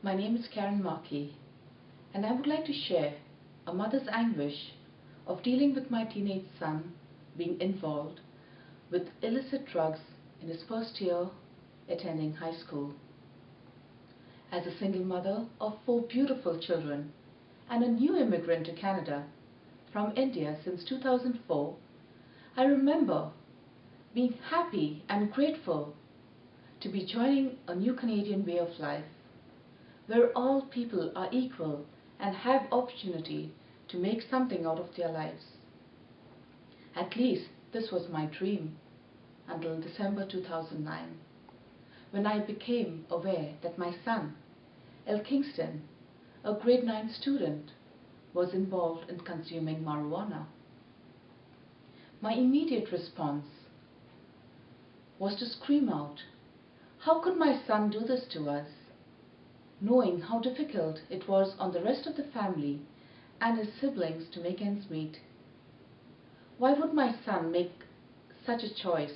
My name is Marquis, and I would like to share a mother's anguish of dealing with my teenage son being involved with illicit drugs in his first year attending high school. As a single mother of 4 beautiful children and a new immigrant to Canada from India since 2004, I remember being happy and grateful to be joining a new Canadian way of life, where all people are equal and have opportunity to make something out of their lives. At least this was my dream until December 2009, when I became aware that my son, Kingston, a grade 9 student, was involved in consuming marijuana. My immediate response was to scream out, "How could my son do this to us?" knowing how difficult it was on the rest of the family and his siblings to make ends meet. Why would my son make such a choice,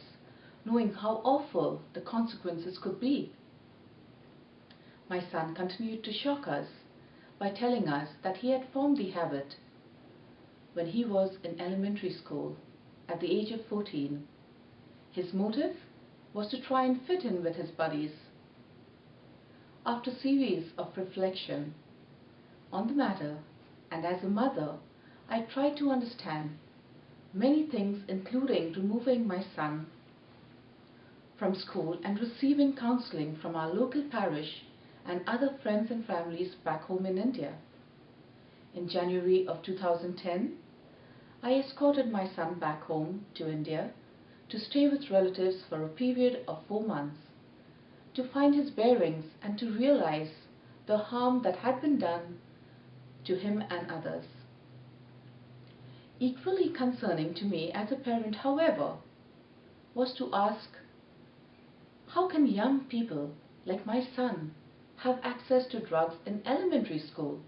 knowing how awful the consequences could be? My son continued to shock us by telling us that he had formed the habit when he was in elementary school at the age of 14. His motive was to try and fit in with his buddies. After a series of reflection on the matter, and as a mother, I tried to understand many things, including removing my son from school and receiving counseling from our local parish and other friends and families back home in India. In January of 2010, I escorted my son back home to India to stay with relatives for a period of 4 months, to find his bearings and to realize the harm that had been done to him and others. Equally concerning to me as a parent, however, was to ask, how can young people like my son have access to drugs in elementary school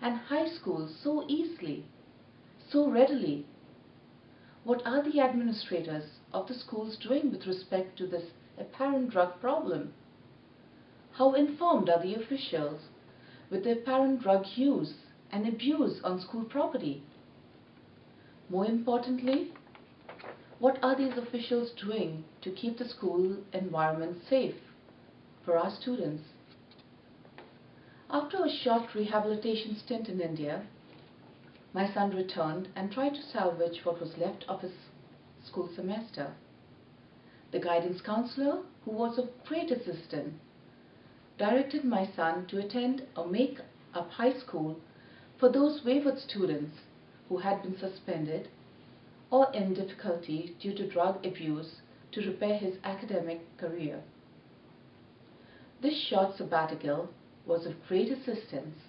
and high school so easily, so readily? What are the administrators of the schools doing with respect to this apparent drug problem? How informed are the officials with the apparent drug use and abuse on school property? More importantly, what are these officials doing to keep the school environment safe for our students? After a short rehabilitation stint in India, my son returned and tried to salvage what was left of his school semester. The guidance counselor, who was of great assistance, directed my son to attend a make-up high school for those wayward students who had been suspended or in difficulty due to drug abuse to repair his academic career. This short sabbatical was of great assistance,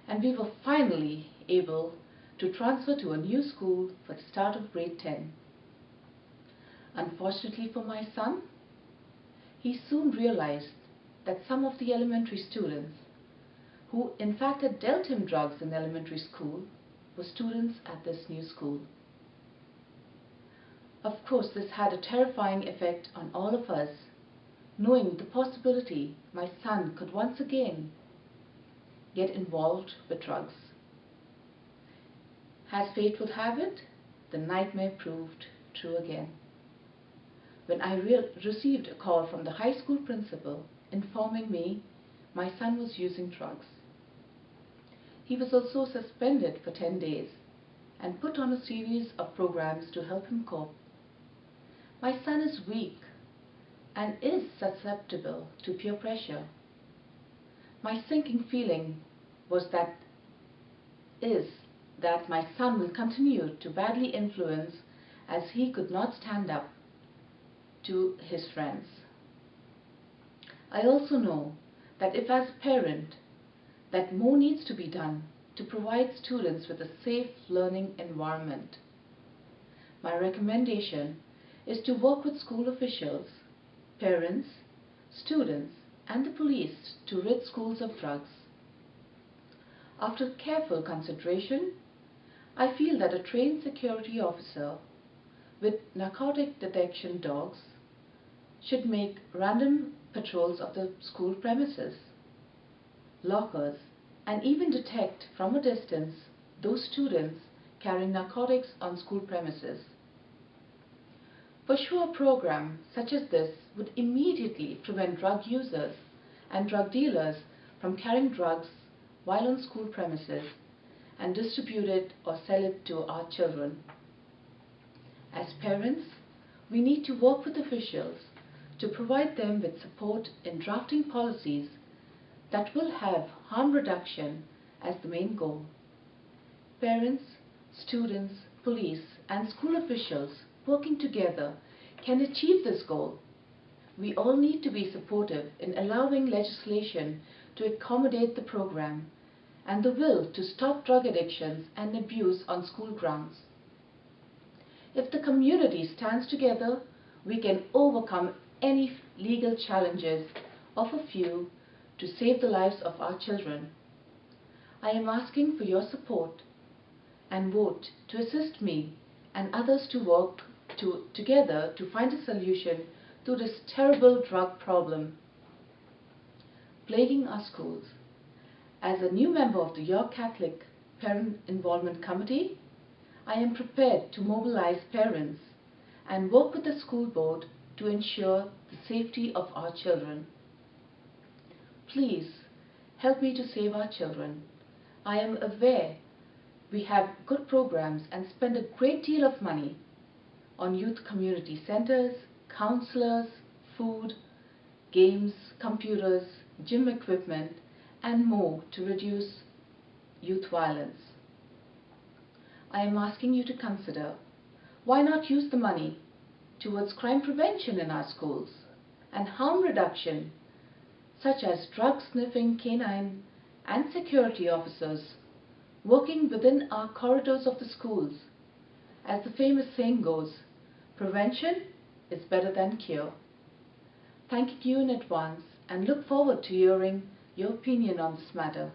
and we were finally able to transfer to a new school for the start of grade 10. Unfortunately for my son, he soon realized that some of the elementary students who in fact had dealt him drugs in elementary school were students at this new school. Of course, this had a terrifying effect on all of us, knowing the possibility my son could once again get involved with drugs. As fate would have it, the nightmare proved true again, when I received a call from the high school principal informing me my son was using drugs. He was also suspended for 10 days and put on a series of programs to help him cope. My son is weak and is susceptible to peer pressure. My sinking feeling was that my son will continue to badly influence as he could not stand up to his friends. I also know that if as a parent that more needs to be done to provide students with a safe learning environment. My recommendation is to work with school officials, parents, students, and the police to rid schools of drugs. After careful consideration, I feel that a trained security officer with narcotic detection dogs should make random patrols of the school premises. lockers, and even detect from a distance those students carrying narcotics on school premises. For sure, a program such as this would immediately prevent drug users and drug dealers from carrying drugs while on school premises and distribute it or sell it to our children. As parents, we need to work with officials to provide them with support in drafting policies that will have harm reduction as the main goal. Parents, students, police, and school officials working together can achieve this goal. We all need to be supportive in allowing legislation to accommodate the program and the will to stop drug addictions and abuse on school grounds. If the community stands together, we can overcome any legal challenges of a few to save the lives of our children. I am asking for your support and vote to assist me and others to work together to find a solution to this terrible drug problem plaguing our schools. As a new member of the York Catholic Parent Involvement Committee, I am prepared to mobilize parents and work with the school board to ensure the safety of our children. Please help me to save our children. I am aware we have good programs and spend a great deal of money on youth community centers, counselors, food, games, computers, gym equipment, and more to reduce youth violence. I am asking you to consider, why not use the money towards crime prevention in our schools and harm reduction, such as drug-sniffing canine and security officers working within our corridors of the schools. As the famous saying goes, prevention is better than cure. Thanking you in advance and look forward to hearing your opinion on this matter.